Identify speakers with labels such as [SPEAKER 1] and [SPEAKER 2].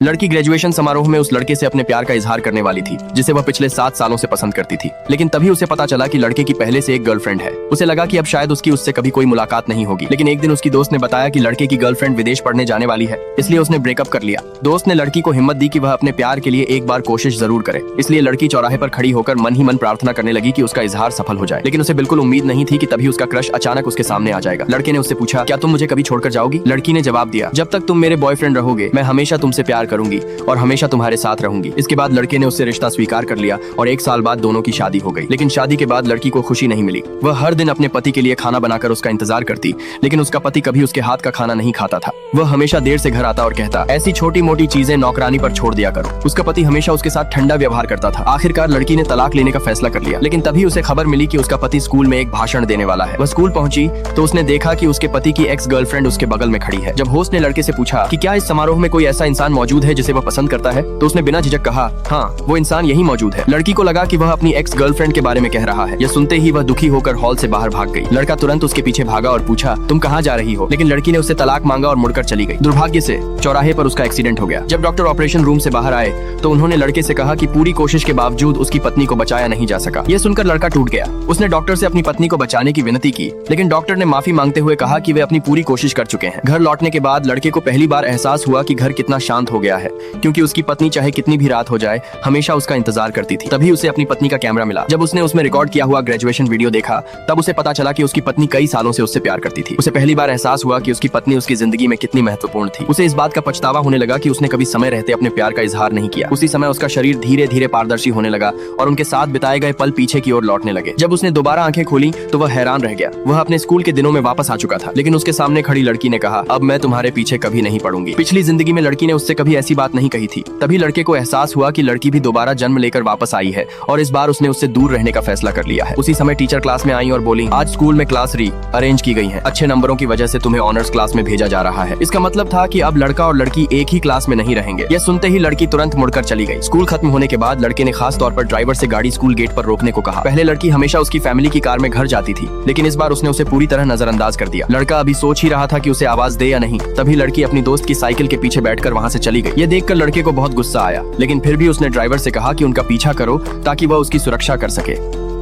[SPEAKER 1] लड़की ग्रेजुएशन समारोह में उस लड़के से अपने प्यार का इजहार करने वाली थी जिसे वह पिछले 7 सालों से पसंद करती थी। लेकिन तभी उसे पता चला कि लड़के की पहले से एक गर्लफ्रेंड है। उसे लगा कि अब शायद उससे कभी कोई मुलाकात नहीं होगी। लेकिन एक दिन उसकी दोस्त ने बताया कि लड़के की गर्लफ्रेंड विदेश पढ़ने जाने वाली है, इसलिए उसने ब्रेकअप कर लिया। दोस्त ने लड़की को हिम्मत दी कि वह अपने प्यार के लिए एक बार कोशिश जरूर करे। इसलिए लड़की चौराहे पर खड़ी होकर मन ही मन प्रार्थना करने लगी कि उसका इजहार सफल हो जाए। लेकिन उसे बिल्कुल उम्मीद नहीं थी कि तभी उसका क्रश अचानक उसके सामने आ जाएगा। लड़के ने उससे पूछा, क्या तुम मुझे कभी छोड़कर जाओगी? लड़की ने जवाब दिया, जब तक तुम मेरे बॉयफ्रेंड रहोगे मैं हमेशा तुमसे प्यार करूंगी और हमेशा तुम्हारे साथ रहूंगी। इसके बाद लड़के ने उससे रिश्ता स्वीकार कर लिया और 1 साल बाद दोनों की शादी हो गई। लेकिन शादी के बाद लड़की को खुशी नहीं मिली। वह हर दिन अपने पति के लिए खाना बनाकर उसका इंतजार करती, लेकिन उसका पति कभी उसके हाथ का खाना नहीं खाता था। वह हमेशा देर से घर आता और कहता, ऐसी छोटी मोटी चीजें नौकरानी पर छोड़ दिया करो। उसका पति हमेशा उसके साथ ठंडा व्यवहार करता था। आखिरकार लड़की ने तलाक लेने का फैसला कर लिया। लेकिन तभी उसे खबर मिली कि उसका पति स्कूल में एक भाषण देने वाला है। वह स्कूल पहुंची तो उसने देखा कि उसके पति की एक्स गर्लफ्रेंड उसके बगल में खड़ी है। जब होस्ट ने लड़के से पूछा कि क्या इस समारोह में कोई ऐसा इंसान मौजूद है जिसे वह पसंद करता है, तो उसने बिना झिझक कहा, हाँ वो इंसान यही मौजूद है। लड़की को लगा कि वह अपनी एक्स गर्लफ्रेंड के बारे में कह रहा है। यह सुनते ही वह दुखी होकर हॉल से बाहर भाग गई। लड़का तुरंत उसके पीछे भागा और पूछा, तुम कहाँ जा रही हो? लेकिन लड़की ने उससे तलाक मांगा और मुड़कर चली गई। दुर्भाग्य से चौराहे पर उसका एक्सीडेंट हो गया। जब डॉक्टर ऑपरेशन रूम से बाहर आए तो उन्होंने लड़के से कहा कि पूरी कोशिश के बावजूद उसकी पत्नी को बचाया नहीं जा सका। यह सुनकर लड़का टूट गया। उसने डॉक्टर से अपनी पत्नी को बचाने की विनती की, लेकिन डॉक्टर ने माफी मांगते हुए कहा कि वे अपनी पूरी कोशिश कर चुके हैं। घर लौटने के बाद लड़के को पहली बार एहसास हुआ कि घर कितना शांत हो गया है, क्योंकि उसकी पत्नी चाहे कितनी भी रात हो जाए हमेशा उसका इंतजार करती थी। तभी उसे अपनी पत्नी का कैमरा मिला। जब उसने उसमें रिकॉर्ड किया हुआ ग्रेजुएशन वीडियो देखा तब उसे पता चला कि उसकी पत्नी कई सालों से उससे प्यार करती थी। उसे पहली बार एहसास हुआ कि उसकी पत्नी उसकी जिंदगी में कितनी महत्वपूर्ण थी। उसे इस बात का पछतावा होने लगा कि उसने कभी समय रहते अपने प्यार का इजहार नहीं किया। उसी समय उसका शरीर धीरे धीरे पारदर्शी होने लगा और उनके साथ बिताए गए पल पीछे की ओर लौटने लगे। जब उसने दोबारा आंखें खोली तो वह हैरान रह गया। वह अपने स्कूल के दिनों में वापस आ चुका था। लेकिन उसके सामने खड़ी लड़की ने कहा, अब मैं तुम्हारे पीछे कभी नहीं पड़ूंगी। पिछली जिंदगी में लड़की ने उससे कभी ऐसी बात नहीं कही थी। तभी लड़के को एहसास हुआ कि लड़की भी दोबारा जन्म लेकर वापस आई है और इस बार उसने उससे दूर रहने का फैसला कर लिया है। उसी समय टीचर क्लास में आई और बोली, आज स्कूल में क्लास री अरेंज की गई है। अच्छे नंबरों की वजह से तुम्हें ऑनर्स क्लास में भेजा जा रहा है। इसका मतलब था कि अब लड़का और लड़की एक ही क्लास में नहीं रहेंगे। यह सुनते ही लड़की तुरंत मुड़कर चली गई। स्कूल खत्म होने के बाद लड़के ने खास तौर पर ड्राइवर से गाड़ी स्कूल गेट पर रोकने को कहा। पहले लड़की हमेशा उसकी फैमिली की कार में घर जाती थी, लेकिन इस बार उसने उसे पूरी तरह नजरअंदाज कर दिया। लड़का अभी सोच ही रहा था कि उसे आवाज दे या नहीं, तभी लड़की अपनी दोस्त की साइकिल के पीछे बैठकर वहाँ से चली गई। ये देखकर लड़के को बहुत गुस्सा आया, लेकिन फिर भी उसने ड्राइवर से कहा कि उनका पीछा करो ताकि वह उसकी सुरक्षा कर सके।